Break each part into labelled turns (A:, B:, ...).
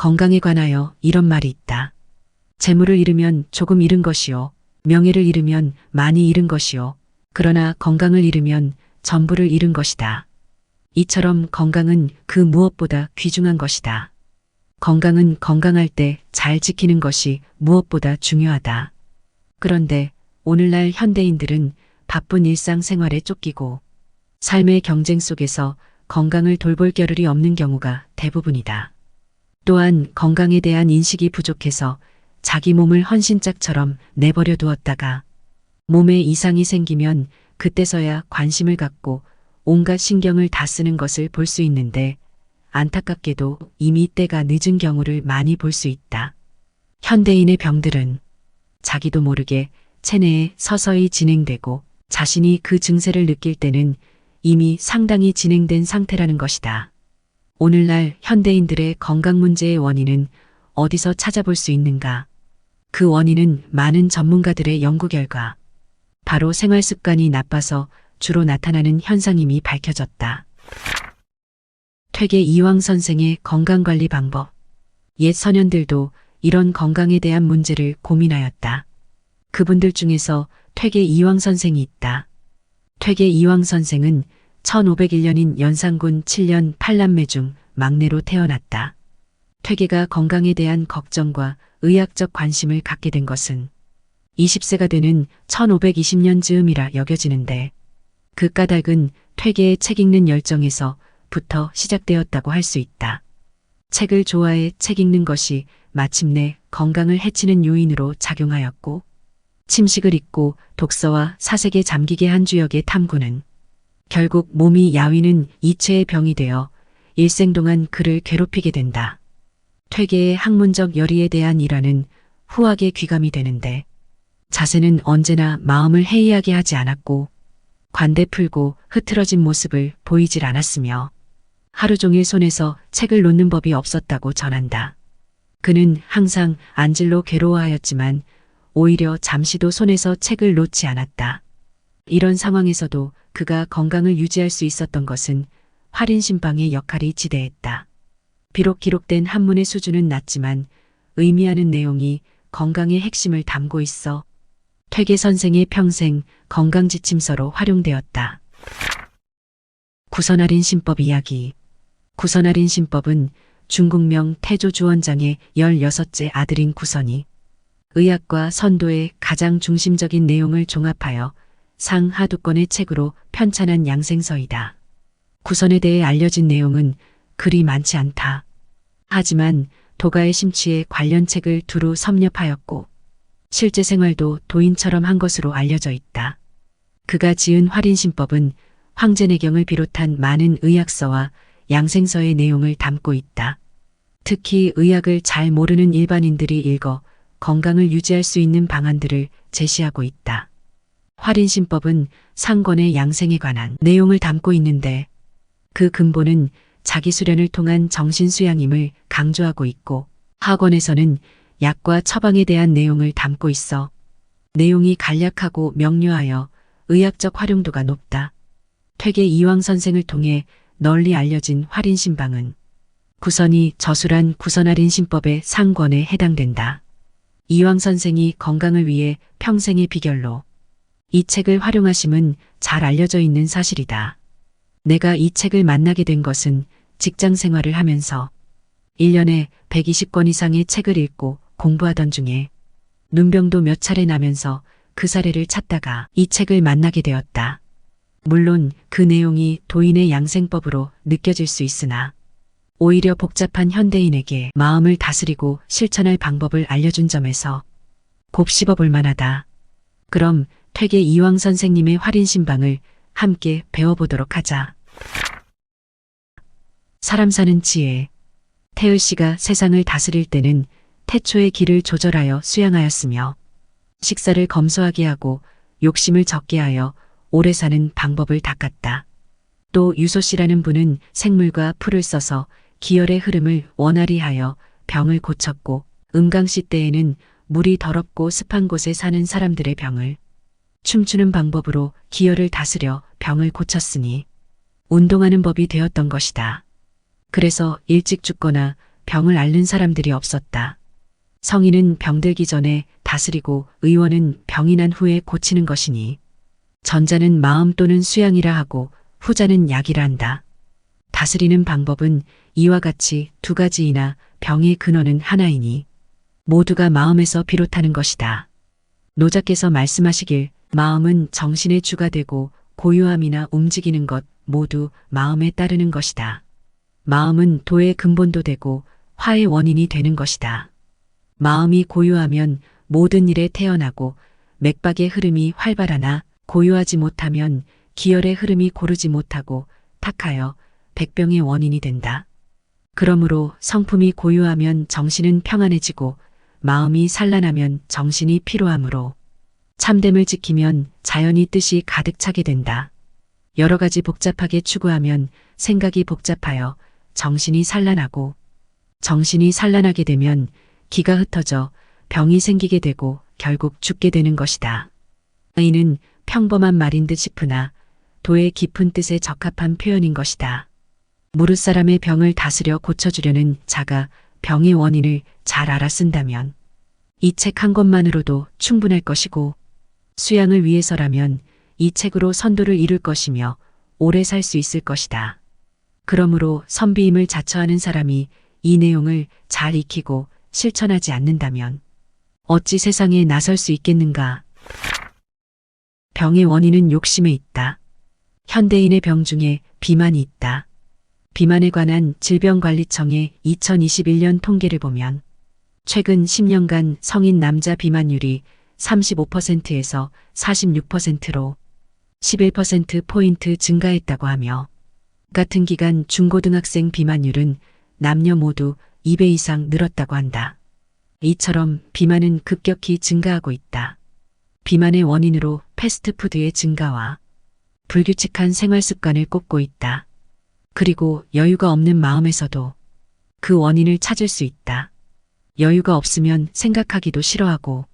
A: 건강에 관하여 이런 말이 있다. 재물을 잃으면 조금 잃은 것이요. 명예를 잃으면 많이 잃은 것이요. 그러나 건강을 잃으면 전부를 잃은 것이다. 이처럼 건강은 그 무엇보다 귀중한 것이다. 건강은 건강할 때 잘 지키는 것이 무엇보다 중요하다. 그런데 오늘날 현대인들은 바쁜 일상생활에 쫓기고 삶의 경쟁 속에서 건강을 돌볼 겨를이 없는 경우가 대부분이다. 또한 건강에 대한 인식이 부족해서 자기 몸을 헌신짝처럼 내버려 두었다가 몸에 이상이 생기면 그때서야 관심을 갖고 온갖 신경을 다 쓰는 것을 볼 수 있는데 안타깝게도 이미 때가 늦은 경우를 많이 볼 수 있다. 현대인의 병들은 자기도 모르게 체내에 서서히 진행되고 자신이 그 증세를 느낄 때는 이미 상당히 진행된 상태라는 것이다. 오늘날 현대인들의 건강 문제의 원인은 어디서 찾아볼 수 있는가? 그 원인은 많은 전문가들의 연구 결과 바로 생활 습관이 나빠서 주로 나타나는 현상임이 밝혀졌다. 퇴계 이황 선생의 건강관리 방법. 옛 선현들도 이런 건강에 대한 문제를 고민하였다. 그분들 중에서 퇴계 이황 선생이 있다. 퇴계 이황 선생은 1501년인 연산군 7년 8남매 중 막내로 태어났다. 퇴계가 건강에 대한 걱정과 의학적 관심을 갖게 된 것은 20세가 되는 1520년 즈음이라 여겨지는데 그 까닭은 퇴계의 책 읽는 열정에서부터 시작되었다고 할 수 있다. 책을 좋아해 책 읽는 것이 마침내 건강을 해치는 요인으로 작용하였고 침식을 잊고 독서와 사색에 잠기게 한 주역의 탐구는 결국 몸이 야위는 이체의 병이 되어 일생 동안 그를 괴롭히게 된다. 퇴계의 학문적 열의에 대한 일화는 후하게 귀감이 되는데 자세는 언제나 마음을 해이하게 하지 않았고 관대 풀고 흐트러진 모습을 보이질 않았으며 하루 종일 손에서 책을 놓는 법이 없었다고 전한다. 그는 항상 안질로 괴로워하였지만 오히려 잠시도 손에서 책을 놓지 않았다. 이런 상황에서도 그가 건강을 유지할 수 있었던 것은 활인신방의 역할이 지대했다. 비록 기록된 한문의 수준은 낮지만 의미하는 내용이 건강의 핵심을 담고 있어 퇴계 선생의 평생 건강지침서로 활용되었다. 구선할인 신법 이야기. 구선할인 신법은 중국명 태조 주원장의 16째 아들인 구선이 의학과 선도의 가장 중심적인 내용을 종합하여 상하 2권의 책으로 편찬한 양생서이다. 구선에 대해 알려진 내용은 그리 많지 않다. 하지만 도가의 심취에 관련 책을 두루 섭렵하였고 실제 생활도 도인처럼 한 것으로 알려져 있다. 그가 지은 활인신법은 황제내경을 비롯한 많은 의학서와 양생서의 내용을 담고 있다. 특히 의학을 잘 모르는 일반인들이 읽어 건강을 유지할 수 있는 방안들을 제시하고 있다. 활인신법은 상권의 양생에 관한 내용을 담고 있는데 그 근본은 자기 수련을 통한 정신수양임을 강조하고 있고 하권에서는 약과 처방에 대한 내용을 담고 있어 내용이 간략하고 명료하여 의학적 활용도가 높다. 퇴계 이황 선생을 통해 널리 알려진 활인신방은 구선이 저술한 구선할인 신법의 상권에 해당된다. 이황 선생이 건강을 위해 평생의 비결로 이 책을 활용하심은 잘 알려져 있는 사실이다. 내가 이 책을 만나게 된 것은 직장 생활을 하면서 1년에 120권 이상의 책을 읽고 공부하던 중에 눈병도 몇 차례 나면서 그 사례를 찾다가 이 책을 만나게 되었다. 물론 그 내용이 도인의 양생법으로 느껴질 수 있으나 오히려 복잡한 현대인에게 마음을 다스리고 실천할 방법을 알려준 점에서 곱씹어 볼 만하다. 그럼 퇴계 이황 선생님의 활인신방을 함께 배워보도록 하자. 사람 사는 지혜. 태을 씨가 세상을 다스릴 때는 태초의 기를 조절하여 수양하였으며 식사를 검소하게 하고 욕심을 적게 하여 오래 사는 방법을 닦았다. 또 유소 씨라는 분은 생물과 풀을 써서 기혈의 흐름을 원활히 하여 병을 고쳤고 은강 씨 때에는 물이 더럽고 습한 곳에 사는 사람들의 병을 춤추는 방법으로 기혈을 다스려 병을 고쳤으니 운동하는 법이 되었던 것이다. 그래서 일찍 죽거나 병을 앓는 사람들이 없었다. 성인은 병들기 전에 다스리고 의원은 병이 난 후에 고치는 것이니 전자는 마음 또는 수양이라 하고 후자는 약이라 한다. 다스리는 방법은 이와 같이 두 가지이나 병의 근원은 하나이니 모두가 마음에서 비롯하는 것이다. 노자께서 말씀하시길 마음은 정신의 주가 되고 고요함이나 움직이는 것 모두 마음에 따르는 것이다. 마음은 도의 근본도 되고 화의 원인이 되는 것이다. 마음이 고요하면 모든 일에 태어나고 맥박의 흐름이 활발하나 고요하지 못하면 기혈의 흐름이 고르지 못하고 탁하여 백병의 원인이 된다. 그러므로 성품이 고요하면 정신은 평안해지고 마음이 산란하면 정신이 피로하므로 참됨을 지키면 자연히 뜻이 가득 차게 된다. 여러 가지 복잡하게 추구하면 생각이 복잡하여 정신이 산란하고 정신이 산란하게 되면 기가 흩어져 병이 생기게 되고 결국 죽게 되는 것이다. 이는 평범한 말인 듯 싶으나 도의 깊은 뜻에 적합한 표현인 것이다. 무릇 사람의 병을 다스려 고쳐주려는 자가 병의 원인을 잘 알아쓴다면 이 책 한 권만으로도 충분할 것이고 수양을 위해서라면 이 책으로 선도를 이룰 것이며 오래 살 수 있을 것이다. 그러므로 선비임을 자처하는 사람이 이 내용을 잘 익히고 실천하지 않는다면 어찌 세상에 나설 수 있겠는가? 병의 원인은 욕심에 있다. 현대인의 병 중에 비만이 있다. 비만에 관한 질병관리청의 2021년 통계를 보면 최근 10년간 성인 남자 비만율이 35%에서 46%로 11%포인트 증가했다고 하며 같은 기간 중고등학생 비만율은 남녀 모두 2배 이상 늘었다고 한다. 이처럼 비만은 급격히 증가하고 있다. 비만의 원인으로 패스트푸드의 증가와 불규칙한 생활 습관을 꼽고 있다. 그리고 여유가 없는 마음에서도 그 원인을 찾을 수 있다. 여유가 없으면 생각하기도 싫어하고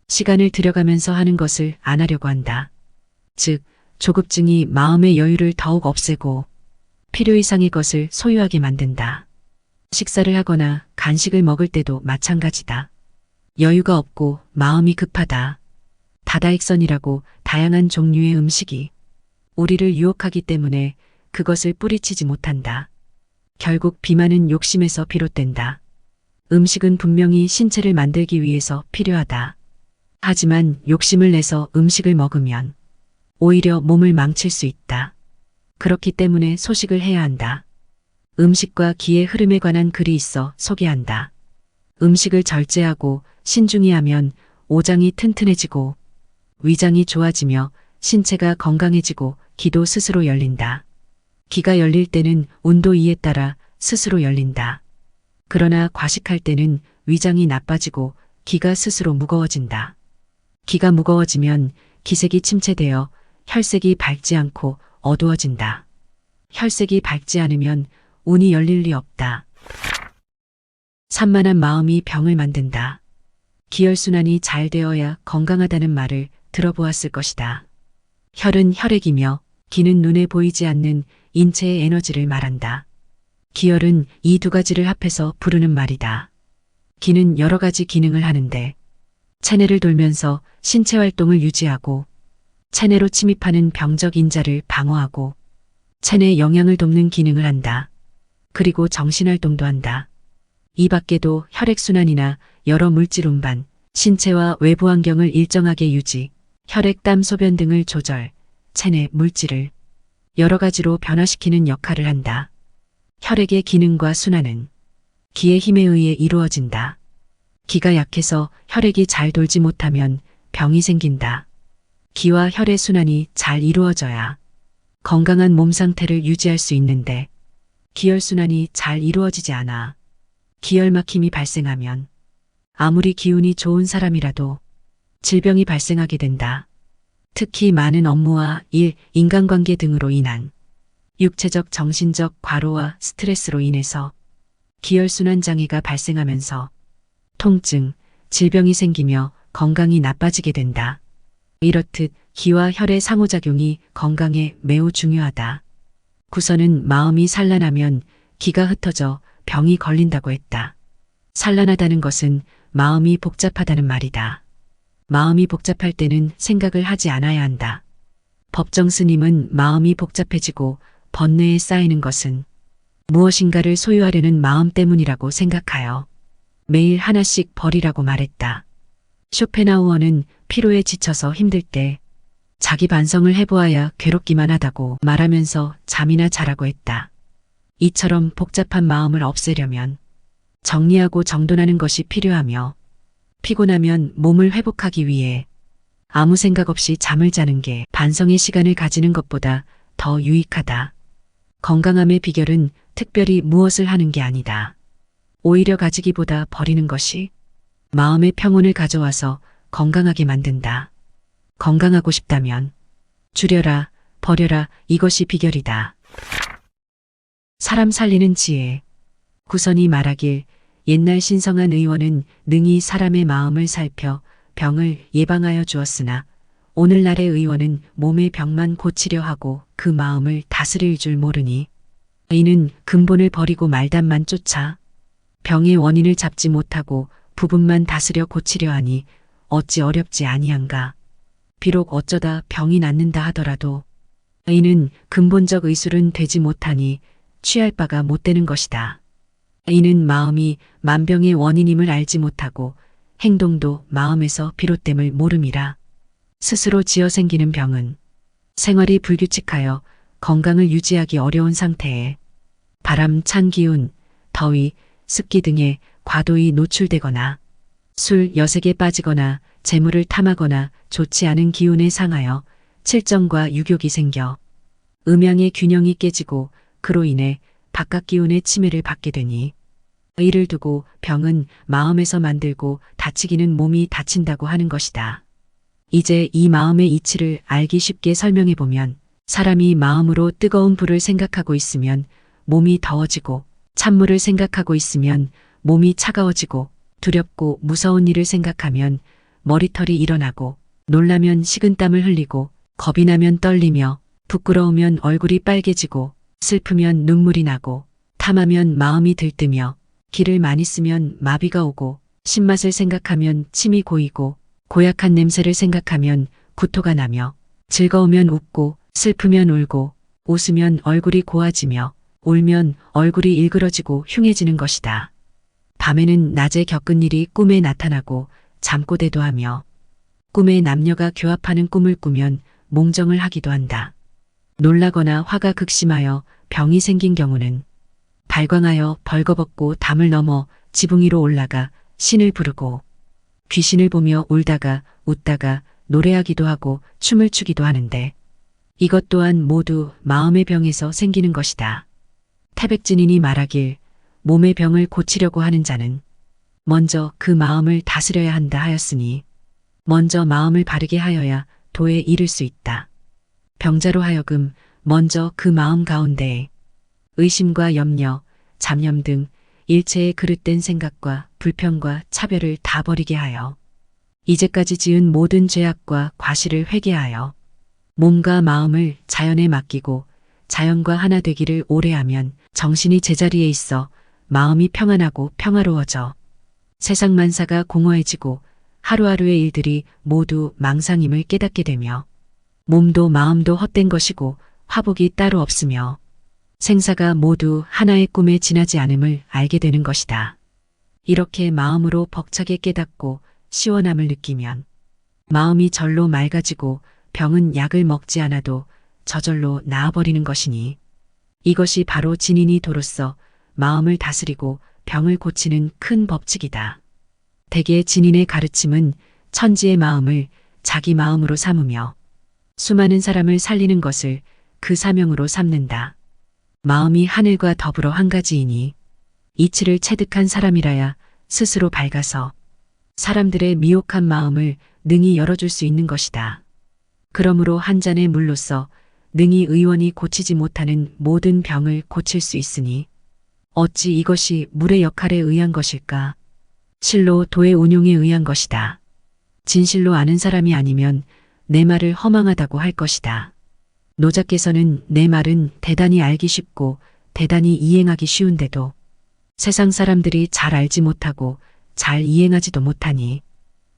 A: 시간을 들여가면서 하는 것을 안 하려고 한다. 즉, 조급증이 마음의 여유를 더욱 없애고 필요 이상의 것을 소유하게 만든다. 식사를 하거나 간식을 먹을 때도 마찬가지다. 여유가 없고 마음이 급하다. 다다익선이라고 다양한 종류의 음식이 우리를 유혹하기 때문에 그것을 뿌리치지 못한다. 결국 비만은 욕심에서 비롯된다. 음식은 분명히 신체를 만들기 위해서 필요하다. 하지만 욕심을 내서 음식을 먹으면 오히려 몸을 망칠 수 있다. 그렇기 때문에 소식을 해야 한다. 음식과 기의 흐름에 관한 글이 있어 소개한다. 음식을 절제하고 신중히 하면 오장이 튼튼해지고 위장이 좋아지며 신체가 건강해지고 기도 스스로 열린다. 기가 열릴 때는 온도이에 따라 스스로 열린다. 그러나 과식할 때는 위장이 나빠지고 기가 스스로 무거워진다. 기가 무거워지면 기색이 침체되어 혈색이 밝지 않고 어두워진다. 혈색이 밝지 않으면 운이 열릴 리 없다. 산만한 마음이 병을 만든다. 기혈순환이 잘 되어야 건강하다는 말을 들어보았을 것이다. 혈은 혈액이며 기는 눈에 보이지 않는 인체의 에너지를 말한다. 기혈은 이 두 가지를 합해서 부르는 말이다. 기는 여러 가지 기능을 하는데 체내를 돌면서 신체 활동을 유지하고 체내로 침입하는 병적 인자를 방어하고 체내 영양을 돕는 기능을 한다. 그리고 정신활동도 한다. 이 밖에도 혈액순환이나 여러 물질 운반, 신체와 외부 환경을 일정하게 유지, 혈액, 땀, 소변 등을 조절, 체내 물질을 여러 가지로 변화시키는 역할을 한다. 혈액의 기능과 순환은 기의 힘에 의해 이루어진다. 기가 약해서 혈액이 잘 돌지 못하면 병이 생긴다. 기와 혈의 순환이 잘 이루어져야 건강한 몸 상태를 유지할 수 있는데 기혈순환이 잘 이루어지지 않아 기혈막힘이 발생하면 아무리 기운이 좋은 사람이라도 질병이 발생하게 된다. 특히 많은 업무와 일, 인간관계 등으로 인한 육체적, 정신적 과로와 스트레스로 인해서 기혈순환 장애가 발생하면서 통증, 질병이 생기며 건강이 나빠지게 된다. 이렇듯 기와 혈의 상호작용이 건강에 매우 중요하다. 구선은 마음이 산란하면 기가 흩어져 병이 걸린다고 했다. 산란하다는 것은 마음이 복잡하다는 말이다. 마음이 복잡할 때는 생각을 하지 않아야 한다. 법정 스님은 마음이 복잡해지고 번뇌에 쌓이는 것은 무엇인가를 소유하려는 마음 때문이라고 생각하여 매일 하나씩 버리라고 말했다. 쇼펜하우어는 피로에 지쳐서 힘들 때 자기 반성을 해보아야 괴롭기만 하다고 말하면서 잠이나 자라고 했다. 이처럼 복잡한 마음을 없애려면 정리하고 정돈하는 것이 필요하며 피곤하면 몸을 회복하기 위해 아무 생각 없이 잠을 자는 게 반성의 시간을 가지는 것보다 더 유익하다. 건강함의 비결은 특별히 무엇을 하는 게 아니다. 오히려 가지기보다 버리는 것이 마음의 평온을 가져와서 건강하게 만든다. 건강하고 싶다면 줄여라, 버려라, 이것이 비결이다. 사람 살리는 지혜. 구선이 말하길 옛날 신성한 의원은 능히 사람의 마음을 살펴 병을 예방하여 주었으나 오늘날의 의원은 몸의 병만 고치려 하고 그 마음을 다스릴 줄 모르니 이는 근본을 버리고 말단만 쫓아 병의 원인을 잡지 못하고 부분만 다스려 고치려 하니 어찌 어렵지 아니한가. 비록 어쩌다 병이 낫는다 하더라도 이는 근본적 의술은 되지 못하니 취할 바가 못 되는 것이다. 이는 마음이 만병의 원인임을 알지 못하고 행동도 마음에서 비롯됨을 모름이라. 스스로 지어 생기는 병은 생활이 불규칙하여 건강을 유지하기 어려운 상태에 바람, 찬 기운, 더위, 습기 등에 과도히 노출되거나 술, 여색에 빠지거나 재물을 탐하거나 좋지 않은 기운에 상하여 칠정과 유욕이 생겨 음양의 균형이 깨지고 그로 인해 바깥 기운의 침해를 받게 되니 이를 두고 병은 마음에서 만들고 다치기는 몸이 다친다고 하는 것이다. 이제 이 마음의 이치를 알기 쉽게 설명해 보면 사람이 마음으로 뜨거운 불을 생각하고 있으면 몸이 더워지고 찬물을 생각하고 있으면 몸이 차가워지고 두렵고 무서운 일을 생각하면 머리털이 일어나고 놀라면 식은땀을 흘리고 겁이 나면 떨리며 부끄러우면 얼굴이 빨개지고 슬프면 눈물이 나고 탐하면 마음이 들뜨며 기를 많이 쓰면 마비가 오고 신맛을 생각하면 침이 고이고 고약한 냄새를 생각하면 구토가 나며 즐거우면 웃고 슬프면 울고 웃으면 얼굴이 고와지며 울면 얼굴이 일그러지고 흉해지는 것이다. 밤에는 낮에 겪은 일이 꿈에 나타나고 잠꼬대도 하며 꿈에 남녀가 교합하는 꿈을 꾸면 몽정을 하기도 한다. 놀라거나 화가 극심하여 병이 생긴 경우는 발광하여 벌거벗고 담을 넘어 지붕 위로 올라가 신을 부르고 귀신을 보며 울다가 웃다가 노래하기도 하고 춤을 추기도 하는데 이것 또한 모두 마음의 병에서 생기는 것이다. 태백진인이 말하길 몸의 병을 고치려고 하는 자는 먼저 그 마음을 다스려야 한다 하였으니 먼저 마음을 바르게 하여야 도에 이를 수 있다. 병자로 하여금 먼저 그 마음 가운데에 의심과 염려, 잡념 등 일체의 그릇된 생각과 불평과 차별을 다 버리게 하여 이제까지 지은 모든 죄악과 과실을 회개하여 몸과 마음을 자연에 맡기고 자연과 하나 되기를 오래 하면 정신이 제자리에 있어 마음이 평안하고 평화로워져 세상 만사가 공허해지고 하루하루의 일들이 모두 망상임을 깨닫게 되며 몸도 마음도 헛된 것이고 화복이 따로 없으며 생사가 모두 하나의 꿈에 지나지 않음을 알게 되는 것이다. 이렇게 마음으로 벅차게 깨닫고 시원함을 느끼면 마음이 절로 맑아지고 병은 약을 먹지 않아도 저절로 나아버리는 것이니 이것이 바로 진인이 도로써 마음을 다스리고 병을 고치는 큰 법칙이다. 대개 진인의 가르침은 천지의 마음을 자기 마음으로 삼으며 수많은 사람을 살리는 것을 그 사명으로 삼는다. 마음이 하늘과 더불어 한 가지이니 이치를 체득한 사람이라야 스스로 밝아서 사람들의 미혹한 마음을 능히 열어줄 수 있는 것이다. 그러므로 한 잔의 물로써 능히 의원이 고치지 못하는 모든 병을 고칠 수 있으니 어찌 이것이 물의 역할에 의한 것일까? 실로 도의 운용에 의한 것이다. 진실로 아는 사람이 아니면 내 말을 허망하다고 할 것이다. 노자께서는 내 말은 대단히 알기 쉽고 대단히 이행하기 쉬운데도 세상 사람들이 잘 알지 못하고 잘 이행하지도 못하니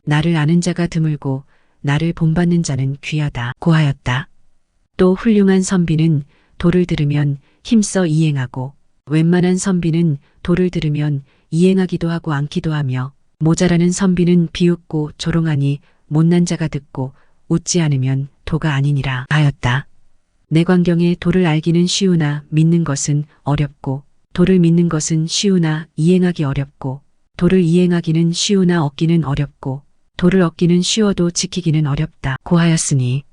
A: 나를 아는 자가 드물고 나를 본받는 자는 귀하다 고하였다. 또 훌륭한 선비는 도를 들으면 힘써 이행하고 웬만한 선비는 도를 들으면 이행하기도 하고 않기도 하며 모자라는 선비는 비웃고 조롱하니 못난 자가 듣고 웃지 않으면 도가 아니니라 하였다. 내 광경에 도를 알기는 쉬우나 믿는 것은 어렵고 도를 믿는 것은 쉬우나 이행하기 어렵고 도를 이행하기는 쉬우나 얻기는 어렵고 도를 얻기는 쉬워도 지키기는 어렵다 고하였으니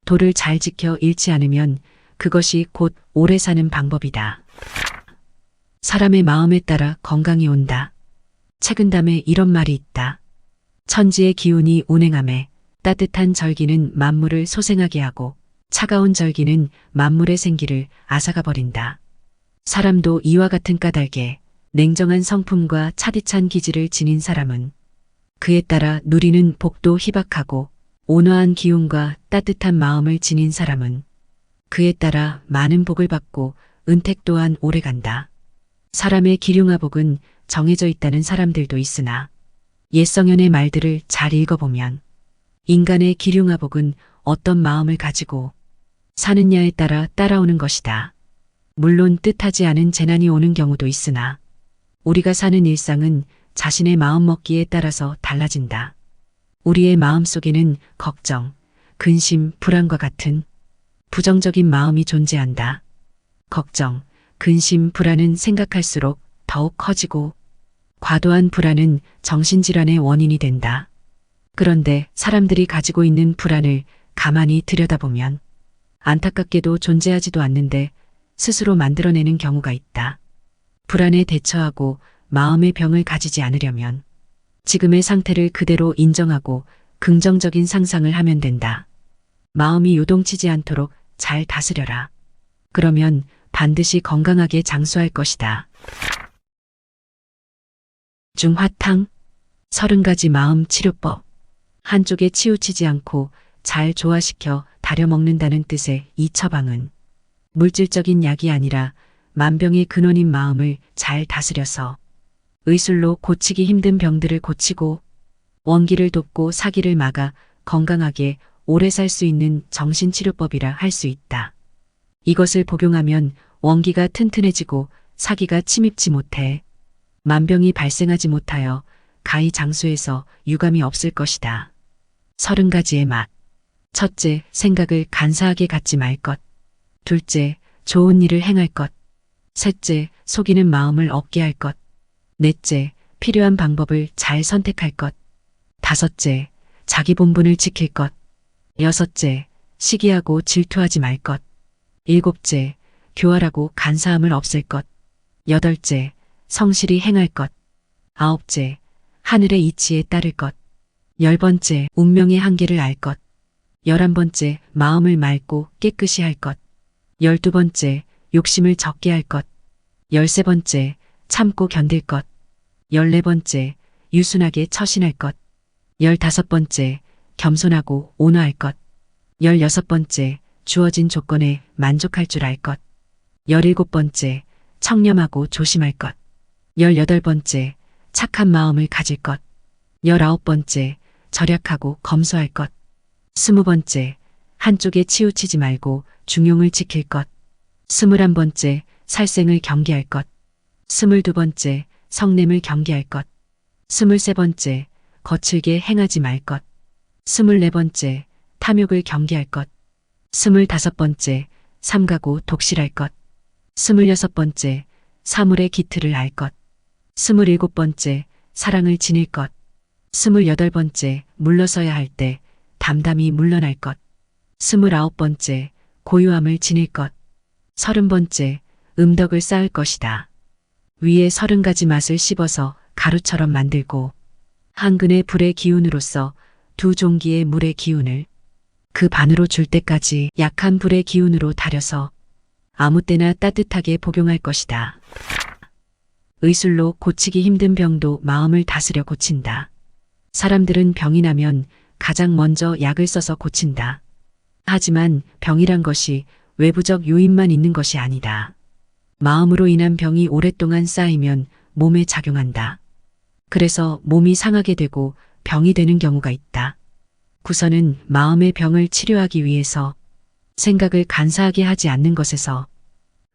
A: 도를 잘 지켜 잃지 않으면 그것이 곧 오래 사는 방법이다. 사람의 마음에 따라 건강이 온다. 책은담에 이런 말이 있다. 천지의 기운이 운행함에 따뜻한 절기는 만물을 소생하게 하고 차가운 절기는 만물의 생기를 앗아가 버린다. 사람도 이와 같은 까닭에 냉정한 성품과 차디찬 기질을 지닌 사람은 그에 따라 누리는 복도 희박하고 온화한 기운과 따뜻한 마음을 지닌 사람은 그에 따라 많은 복을 받고 은택 또한 오래간다. 사람의 기륭화복은 정해져 있다는 사람들도 있으나 옛성현의 말들을 잘 읽어보면 인간의 기륭화복은 어떤 마음을 가지고 사느냐에 따라 따라오는 것이다. 물론 뜻하지 않은 재난이 오는 경우도 있으나 우리가 사는 일상은 자신의 마음먹기에 따라서 달라진다. 우리의 마음 속에는 걱정, 근심, 불안과 같은 부정적인 마음이 존재한다. 걱정, 근심, 불안은 생각할수록 더욱 커지고 과도한 불안은 정신질환의 원인이 된다. 그런데 사람들이 가지고 있는 불안을 가만히 들여다보면 안타깝게도 존재하지도 않는데 스스로 만들어내는 경우가 있다. 불안에 대처하고 마음의 병을 가지지 않으려면 지금의 상태를 그대로 인정하고 긍정적인 상상을 하면 된다. 마음이 요동치지 않도록 잘 다스려라. 그러면 반드시 건강하게 장수할 것이다. 중화탕 30가지 마음 치료법. 한쪽에 치우치지 않고 잘 조화시켜 다려 먹는다는 뜻의 이 처방은 물질적인 약이 아니라 만병의 근원인 마음을 잘 다스려서 의술로 고치기 힘든 병들을 고치고 원기를 돕고 사기를 막아 건강하게 오래 살 수 있는 정신치료법이라 할 수 있다. 이것을 복용하면 원기가 튼튼해지고 사기가 침입지 못해 만병이 발생하지 못하여 가히 장수해서 유감이 없을 것이다. 30가지의 맛. 첫째, 생각을 간사하게 갖지 말 것. 둘째, 좋은 일을 행할 것. 셋째, 속이는 마음을 없게 할 것. 넷째, 필요한 방법을 잘 선택할 것. 다섯째, 자기 본분을 지킬 것. 여섯째, 시기하고 질투하지 말 것. 일곱째, 교활하고 간사함을 없앨 것. 여덟째, 성실히 행할 것. 아홉째, 하늘의 이치에 따를 것. 10번째, 운명의 한계를 알 것. 11번째, 마음을 맑고 깨끗이 할 것. 12번째, 욕심을 적게 할 것. 13번째, 참고 견딜 것. 14번째, 유순하게 처신할 것. 15번째, 겸손하고 온화할 것. 16번째, 주어진 조건에 만족할 줄 알 것. 17번째, 청렴하고 조심할 것. 18번째, 착한 마음을 가질 것. 19번째, 절약하고 검소할 것. 20번째, 한쪽에 치우치지 말고 중용을 지킬 것. 21번째, 살생을 경계할 것. 22번째, 성냄을 경계할 것. 23번째, 거칠게 행하지 말 것. 24번째, 탐욕을 경계할 것. 25번째, 삼가고 독실할 것. 26번째, 사물의 기틀을 알 것. 27번째, 사랑을 지닐 것. 28번째, 물러서야 할 때 담담히 물러날 것. 29번째, 고요함을 지닐 것. 30번째, 음덕을 쌓을 것이다. 위에 30가지 맛을 씹어서 가루처럼 만들고 한 근의 불의 기운으로서 두 종기의 물의 기운을 그 반으로 줄 때까지 약한 불의 기운으로 달여서 아무 때나 따뜻하게 복용할 것이다. 의술로 고치기 힘든 병도 마음을 다스려 고친다. 사람들은 병이 나면 가장 먼저 약을 써서 고친다. 하지만 병이란 것이 외부적 요인만 있는 것이 아니다. 마음으로 인한 병이 오랫동안 쌓이면 몸에 작용한다. 그래서 몸이 상하게 되고 병이 되는 경우가 있다. 구선은 마음의 병을 치료하기 위해서 생각을 간사하게 하지 않는 것에서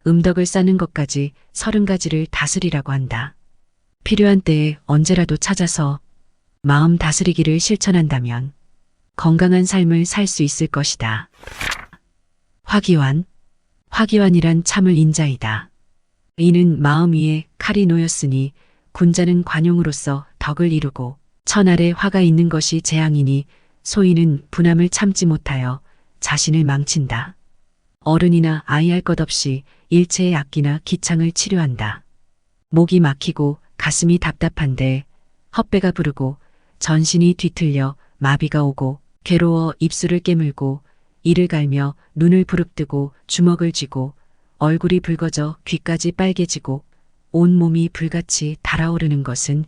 A: 음덕을 쌓는 것까지 30가지를 다스리라고 한다. 필요한 때에 언제라도 찾아서 마음 다스리기를 실천한다면 건강한 삶을 살 수 있을 것이다. 화기환. 화기환이란 참을 인자이다. 이는 마음 위에 칼이 놓였으니 군자는 관용으로서 덕을 이루고 천알에 화가 있는 것이 재앙이니 소인은 분함을 참지 못하여 자신을 망친다. 어른이나 아이 할 것 없이 일체의 악기나 기창을 치료한다. 목이 막히고 가슴이 답답한데 헛배가 부르고 전신이 뒤틀려 마비가 오고 괴로워 입술을 깨물고 이를 갈며 눈을 부릅뜨고 주먹을 쥐고 얼굴이 붉어져 귀까지 빨개지고 온몸이 불같이 달아오르는 것은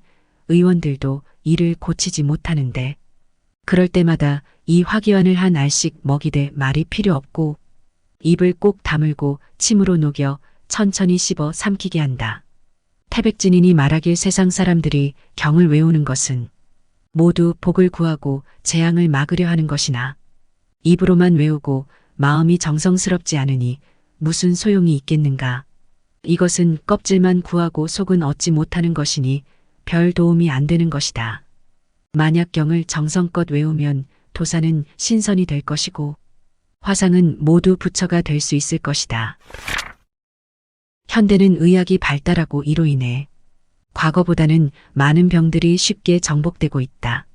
A: 의원들도 이를 고치지 못하는데 그럴 때마다 이 화기환을 한 알씩 먹이되 말이 필요 없고 입을 꼭 다물고 침으로 녹여 천천히 씹어 삼키게 한다. 태백진인이 말하길 세상 사람들이 경을 외우는 것은 모두 복을 구하고 재앙을 막으려 하는 것이나 입으로만 외우고 마음이 정성스럽지 않으니 무슨 소용이 있겠는가. 이것은 껍질만 구하고 속은 얻지 못하는 것이니 별 도움이 안 되는 것이다. 만약 경을 정성껏 외우면 도사는 신선이 될 것이고 화상은 모두 부처가 될 수 있을 것이다. 현대는 의학이 발달하고 이로 인해 과거보다는 많은 병들이 쉽게 정복되고 있다.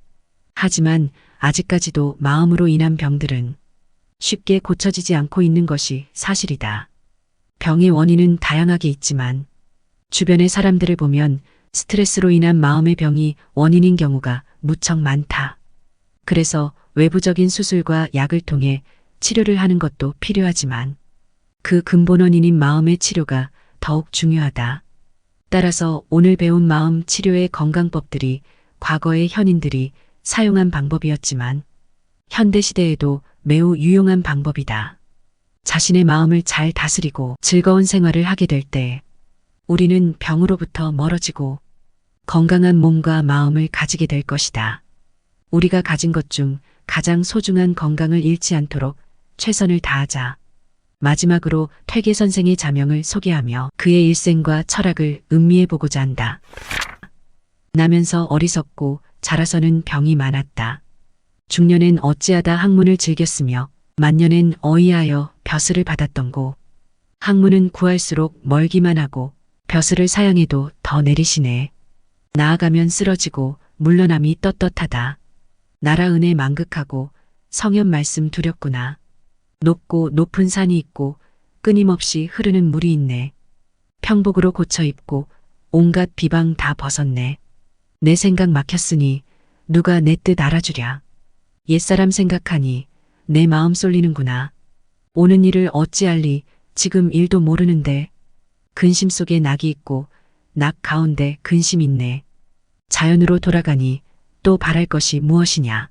A: 하지만 아직까지도 마음으로 인한 병들은 쉽게 고쳐지지 않고 있는 것이 사실이다. 병의 원인은 다양하게 있지만 주변의 사람들을 보면 스트레스로 인한 마음의 병이 원인인 경우가 무척 많다. 그래서 외부적인 수술과 약을 통해 치료를 하는 것도 필요하지만 그 근본 원인인 마음의 치료가 더욱 중요하다. 따라서 오늘 배운 마음 치료의 건강법들이 과거의 현인들이 사용한 방법이었지만 현대시대에도 매우 유용한 방법이다. 자신의 마음을 잘 다스리고 즐거운 생활을 하게 될 때 우리는 병으로부터 멀어지고 건강한 몸과 마음을 가지게 될 것이다. 우리가 가진 것 중 가장 소중한 건강을 잃지 않도록 최선을 다하자. 마지막으로 퇴계 선생의 자명을 소개하며 그의 일생과 철학을 음미해 보고자 한다. 나면서 어리석고 자라서는 병이 많았다. 중년엔 어찌하다 학문을 즐겼으며 만년엔 어이하여 벼슬을 받았던고. 학문은 구할수록 멀기만 하고 벼슬을 사양해도 더 내리시네. 나아가면 쓰러지고 물러남이 떳떳하다. 나라 은혜 만극하고 성현 말씀 두렵구나. 높고 높은 산이 있고 끊임없이 흐르는 물이 있네. 평복으로 고쳐 입고 온갖 비방 다 벗었네. 내 생각 막혔으니 누가 내 뜻 알아주랴. 옛사람 생각하니 내 마음 쏠리는구나. 오는 일을 어찌할리 지금 일도 모르는데 근심 속에 낙이 있고 낙 가운데 근심 있네. 자연으로 돌아가니 또 바랄 것이 무엇이냐.